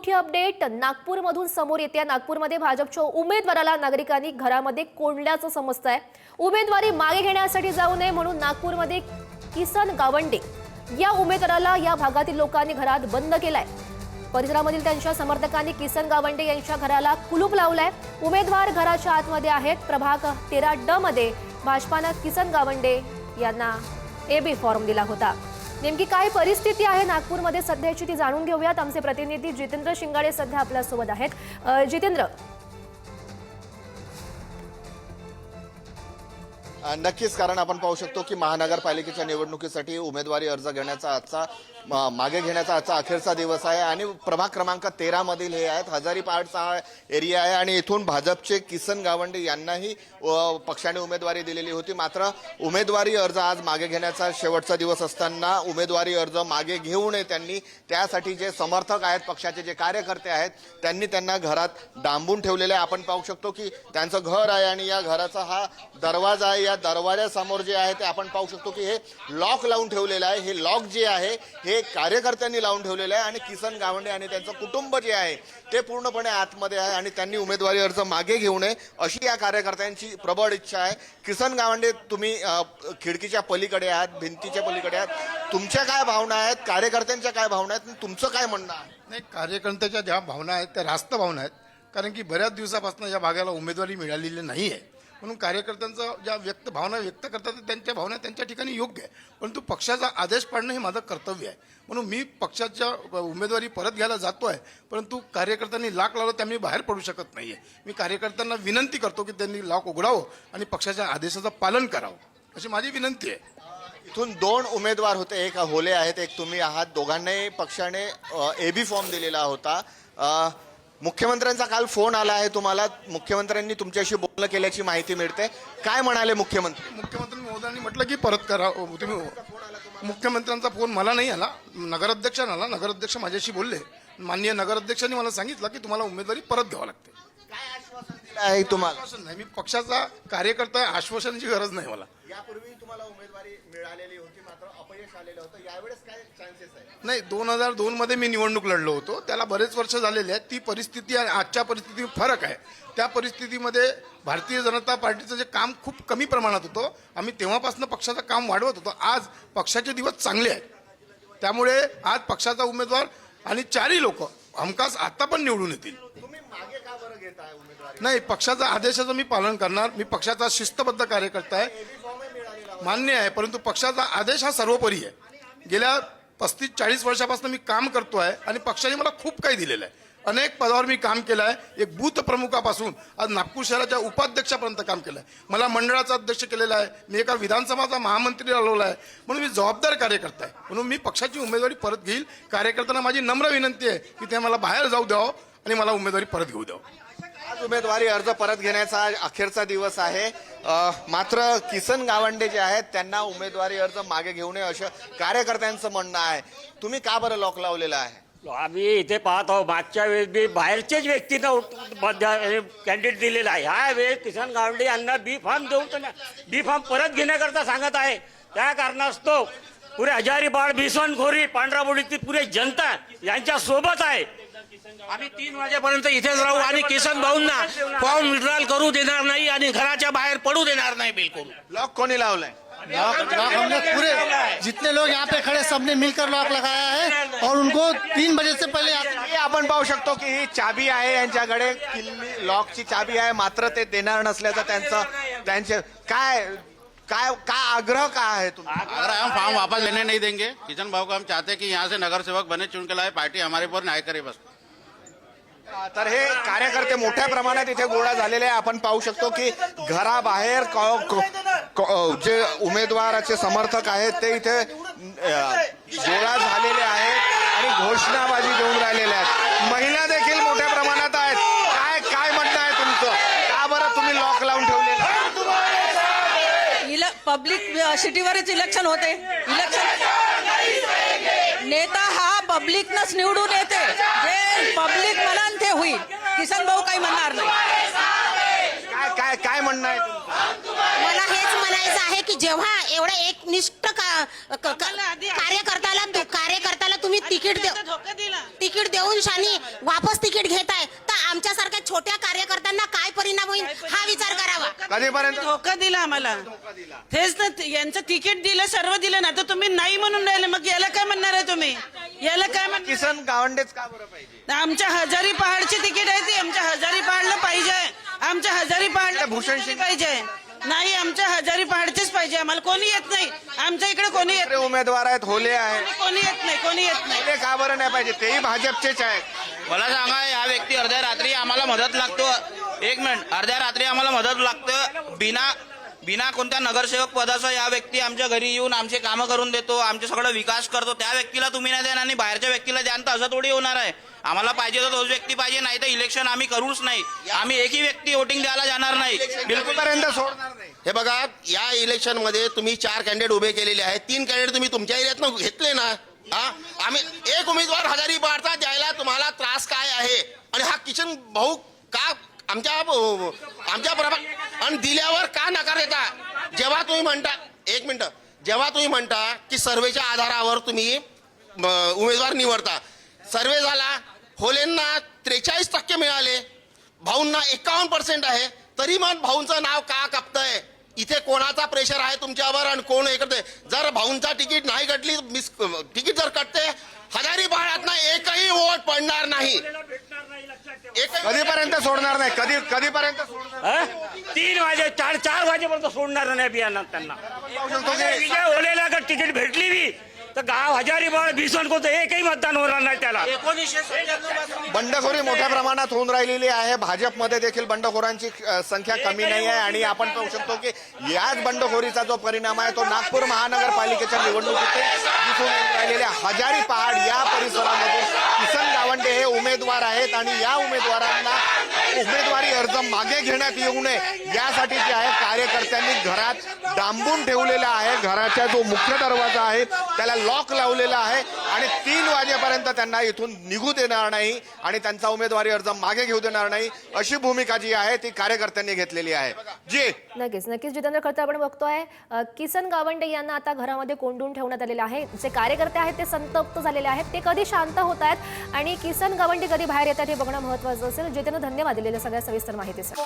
मोठी अपडेट नागपूरमधून समोर येते। नागपूरमध्ये भाजपच्या उमेदवाराला नागरिकांनी घरामध्ये कोंडल्याचं समजतंय। उमेदवारी मागे घेण्यासाठी जाऊ नये म्हणून नागपूरमध्ये किसन गावंडे या उमेदवाराला या भागातील लोकांनी घरात बंद केलाय। परिसरामधील त्यांच्या समर्थकांनी किसन गावंडे यांच्या घराला कुलूप लावलंय। उमेदवार घराच्या आतमध्ये आहेत। प्रभाग 13D मध्ये भाजपानं किसन गावंडे यांना एबी फॉर्म दिला होता। नेमकी काय परिस्थिती आहे नागपूरमध्ये सध्याची ती जाणून घेऊयात। आमचे प्रतिनिधी जितेंद्र शिंगाडे सध्या आपल्या सोबत आहेत। जितेंद्र, नक्कीच, कारण आपण पाहू शकतो की महानगरपालिकेच्या निवडणुकीसाठी उमेदवारी अर्ज घेण्याचा मागे घेण्याचा आजचा अखेरचा दिवस आहे आणि प्रभाग क्रमांक 13 मधील हे आहेत। हजारीपाडचा एरिया आहे आणि इथून भाजपचे किसन गावंडे यांनाही पक्षाने उमेदवारी दिलेली होती। मात्र उमेदवारी अर्ज आज मागे घेण्याचा शेवटचा दिवस असताना उमेदवारी अर्ज मागे घेऊ नये त्यांनी, त्यासाठी जे समर्थक आहेत, पक्षाचे जे कार्यकर्ते आहेत, त्यांनी त्यांना घरात डांबून ठेवलेले आहे। आपण पाहू शकतो की त्यांचं घर आहे आणि या घराचा हा दरवाजा आहे। या दरवाजासमोर जे आहे ते आपण पाहू शकतो की हे लॉक लावून ठेवलेलं आहे। हे लॉक जे आहे हे कार्यकर्त्यांनी लावून ठेवलेलं आहे आणि किसन गावंडे आणि त्यांचं कुटुंब जे आहे ते पूर्णपणे आतमध्ये आहे आणि त्यांनी उमेदवारी अर्ज मागे घेऊ नये अशी या कार्यकर्त्यांची प्रबळ इच्छा आहे। किसन गावंडे, तुम्ही खिडकीच्या पलीकडे आहात, भिंतीच्या पलीकडे आहात, तुमच्या काय भावना आहेत, कार्यकर्त्यांच्या काय भावना आहेत, तुमचं काय म्हणणं आहे? नाही, कार्यकर्त्याच्या ज्या भावना आहेत त्या रास्त भावना आहेत, कारण की बऱ्याच दिवसापासून या भागाला उमेदवारी मिळालेली नाही आहे। म्हणून कार्यकर्त्यांचा ज्या भावना व्यक्त करतात त्यांच्या भावना त्यांच्या ठिकाणी योग्य आहे, परंतु पक्षाचा आदेश पाळणं हे माझं कर्तव्य आहे। म्हणून मी पक्षाच्या उमेदवारी परत घ्यायला जातो आहे, परंतु कार्यकर्त्यांनी लॉक लावलं त्यामुळे बाहेर पडू शकत नाही आहे। मी कार्यकर्त्यांना विनंती करतो की त्यांनी लॉक उघडावं आणि पक्षाच्या आदेशाचं पालन करावं अशी माझी विनंती आहे। इथून 2 उमेदवार होते, एक होले आहेत, एक तुम्ही आहात। दोघांनाही पक्षाने एबी फॉर्म दिलेला होता। मुख्यमंत्र्यांचा काल फोन आला आहे तुम्हाला, मुख्यमंत्र्यांनी तुमच्याशी बोलणं केल्याची माहिती मिळते, काय म्हणाले मुख्यमंत्री? मुख्यमंत्री महोदयांनी म्हटलं की परत करा। तुम्ही मुख्यमंत्र्यांचा फोन मला नाही आला, नगराध्यक्षांना आला। नगराध्यक्ष माझ्याशी बोलले, माननीय नगराध्यक्षांनी मला सांगितलं की तुम्हाला उमेदवारी परत घ्यावं लागते। काय आश्वासन दिलं आहे तुम्हाला? आश्वासन नाही, मी पक्षाचा कार्यकर्ता आहे, आश्वासनाची गरज नाही मला। यापूर्वी तुम्हाला उमेदवारी मिळालेली होती, मात्र अपयश आलेलं होतं, यावेळेस काय चान्सेस आहे? नाही, 2002 मध्ये मी निवडणूक लढलो होतो, त्याला बरेच वर्ष झालेले आहेत। ती परिस्थिती आणि आजच्या परिस्थितीत फरक आहे। त्या परिस्थितीमध्ये भारतीय जनता पार्टीचं जे काम खूप कमी प्रमाणात होतं, आम्ही तेव्हापासून पक्षाचं काम वाढवत होतो। आज पक्षाचे दिवस चांगले आहेत, त्यामुळे आज पक्षाचा उमेदवार आणि 4ही लोक हमखास आता पण निवडून येतील। तुम्ही मागे का बरं घेताय उमेदवारी? नाही, पक्षाच्या आदेशाचं मी पालन करणार। मी पक्षाचा शिस्तबद्ध कार्यकर्ता आहे, मान्य आहे, परंतु पक्षाचा आदेश हा सर्वोपरी आहे। गेल्या 35-40 वर्षापासून मी काम करतोय आणि पक्षाने मला खूप काही दिलेलं आहे। अनेक पदावर मी काम केलं आहे, एक बूथ प्रमुखापासून आज नागपूर शहराच्या उपाध्यक्षापर्यंत काम केलं आहे। मला मंडळाचा अध्यक्ष केलेला आहे, मी एका विधानसभाचा महामंत्री आलेला आहे, म्हणून मी जबाबदार कार्यकर्ता आहे। म्हणून मी पक्षाची उमेदवारी परत घेईल। कार्यकर्त्यांना माझी नम्र विनंती आहे की ते मला बाहेर जाऊ द्यावं आणि मला उमेदवारी परत घेऊ द्यावं। आज उमेदवारी अर्ज परत घेण्याचा अखेरचा दिवस आहे, मात्र किसन गावंडे जे आहेत त्यांना उमेदवारी अर्ज मागे घेऊ नये असं कार्यकर्त्यांचं म्हणणं आहे। तुम्ही का बरं लॉक लावलेलं आहे? आम्ही इथे पाहत आहोत, मागच्या वेळेस बी बाहेरचेच व्यक्तींना कॅन्डिडेट दिलेला आहे। ह्या वेळेस किसन गावंडे यांना बी फॉर्म देऊन बी फॉर्म परत घेण्याकरता सांगत आहे। त्या कारणास्तव पुरे हजारीपाड, भिसवणखोरी, पांढराबोडीची पुरे जनता यांच्या सोबत आहे। आम्ही 3 वाजेपर्यंत इथेच राहू आणि किसन भाऊंना फॉर्म विड्रॉल करू देणार नाही आणि घराच्या बाहेर पडू देणार नहीं। बिल्कुल लॉक कोणी लावलाय? लॉक हमने पूरे जितने लोग यहाँ पे खड़े सबने मिलकर लॉक लगाया है और उनको 3 बजे से पहले हे आपण पाहू शकतो की ही चाबी आहे यांच्याकडे, किल्ली लॉकची चाबी आहे, मात्र ते देणार नसल्याचं त्यांचे काय आग्रह काय है तुम्हारा? अगर हम फॉर्म वापस लेने नहीं देंगे, किशन भाऊ को हम चाहते हैं कि यहाँ से नगर सेवक बने चुन के लाए, पार्टी हमारे ऊपर न्याय करे बस। तर हे कार्यकर्ते मोठ्या प्रमाणात इथे गोळा झालेले आहे। आपण पाहू शकतो की घराबाहेर जे उमेदवाराचे समर्थक आहेत ते इथे गोळा झालेले आहेत आणि घोषणाबाजी देऊन राहिलेले आहेत। महिला देखील मोठ्या प्रमाणात आहेत। काय म्हणणं आहे तुमचं? का बरं तुम्ही लॉक लावून ठेवलेलं? पब्लिक सिटीवरच इलेक्शन होते, नेता हा पब्लिकनच निवडून येते, जे पब्लिक म्हणाल ते होईल। किसन भाऊ काही म्हणणार नाही। काय म्हणणं आहे? मला हेच म्हणायचं आहे की जेव्हा एवढे एकनिष्ठ कार्यकर्त्याला तुम्ही तिकीट देऊन शानी वापस तिकीट घेत आहे तर आमच्यासारख्या छोट्या कार्यकर्त्यांना काय परिणाम होईल हा विचार करावा. कधीपर्यंत धोका दिला आम्हाला. तेच ना, यांचं तिकीट दिलं, सर्व दिलं ना, तर तुम्ही नाही म्हणून राहिले. मग याला काय म्हणणार आहे तुम्ही? याला काय म्हणणार? किसन गावंडेच का बरं पाहिजे? आमच्या हजारी पहाडची तिकीट आहे ती. आमच्या हजारी पहाडला पाहिजे. आमच्या हजारी पहाडला भूषण सिंग पाहिजे. नाही, आमच्या हजारी पहाडचेच पाहिजे. आम्हाला कोणी येत नाही. आमच्या इकडे कोणी येत दुसरे उमेदवार आहेत, होले आहेत, कोणी येत नाही. कोणी येत नाही. ते का बरं नाही पाहिजे? तेही भाजपचेच आहेत. मला सांगा, या व्यक्ती अर्ध्या रात्री आम्हाला मदत लागतो. एक मिनिट, अर्ध्या रात्री आम्हाला मदत लागतं. बिना कोणत्या नगरसेवक पदाचा या व्यक्ती आमच्या घरी येऊन आमचे कामं करून देतो, आमचे सगळं विकास करतो. त्या व्यक्तीला तुम्ही नाही देणार आणि बाहेरच्या व्यक्तीला द्यान तर असं थोडी होणार आहे. आम्हाला पाहिजे तर तोच व्यक्ती पाहिजे, नाही तर इलेक्शन आम्ही करूच नाही. आम्ही एकही व्यक्ती वोटिंग द्यायला जाणार नाही. बिलकुलपर्यंत सोडणार नाही. हे बघा, या इलेक्शन मध्ये तुम्ही 4 कॅन्डिडेट उभे केलेले आहेत. 3 कॅन्डिडेट तुम्ही तुमच्या एरियातनं घेतले ना. आम्ही एक उमेदवार हजारी पहाडचा द्यायला तुम्हाला त्रास काय आहे? आणि हा किशन भाऊ का आमच्या प्रभाग आणि दिल्यावर का नकार देता? जेव्हा तुम्ही म्हणता, एक मिनिट, जेव्हा तुम्ही म्हणता की सर्वेच्या आधारावर तुम्ही उमेदवार निवडता, सर्वे झाला, होलेंना 43% मिळाले, भाऊंना 51% आहे, तरी मग भाऊंचं नाव का कापतंय? इथे कोणाचा प्रेशर आहे तुमच्यावर आणि कोण हे करते? जर भाऊंचा तिकीट नाही कटली, तिकीट जर कटते, हजारी पहाडातनं एकही वोट पडणार नाही. कधीपर्यंत सोडणार नाही? कधीपर्यंत सोडणार? 3 वाजे 4 वाजेपर्यंत सोडणार नाही बियाणार त्यांना. विजय होलेला का तिकीट भेटली बी तर गाव हजारी बाळ भीषण कोणतं एकही मतदान होणार नाही त्याला. बंडखोरी मोठ्या प्रमाणात होऊन राहिलेली आहे. भाजपमध्ये देखील बंडखोरांची संख्या कमी नाही आहे आणि आपण पाहू शकतो की याच बंडखोरीचा जो परिणाम आहे तो नागपूर महानगरपालिकेच्या निवडणुकीत दिसून येऊन राहिलेल्या हजारी पहाड या परिसरामध्ये किसन गावंडे हे उमेदवार आहेत आणि या उमेदवारांना उमेदवारी अर्ज मागे घेण्यात येऊ नये यासाठी जे आहे कार्यकर्त्यांनी घरात डांबून ठेवलेला आहे. घराचा जो मुख्य दरवाजा आहे त्याला लॉक लावलेला आहे आणि 3 वाजेपर्यंत त्यांना इथून निघू देणार नाही आणि त्यांचा उमेदवारी अर्ज मागे घेऊ देणार नाही अशी भूमिका जी आहे ती कार्यकर्त्यांनी घेतलेली आहे. जी नक्कीच जितेंद्र खडसे, आपण बघतोय किसन गावंडे यांना आता घरामध्ये कोंडून ठेवण्यात आलेले आहे. जे कार्यकर्ते आहेत ते संतप्त झालेले आहेत, ते कधी शांत होत आहेत आणि किसन गावंडे कधी बाहेर येतात हे बघणं महत्त्वाचं असेल. जितेंद्र, धन्यवाद दिलेल्या सगळ्या सविस्तर माहितीसाठी.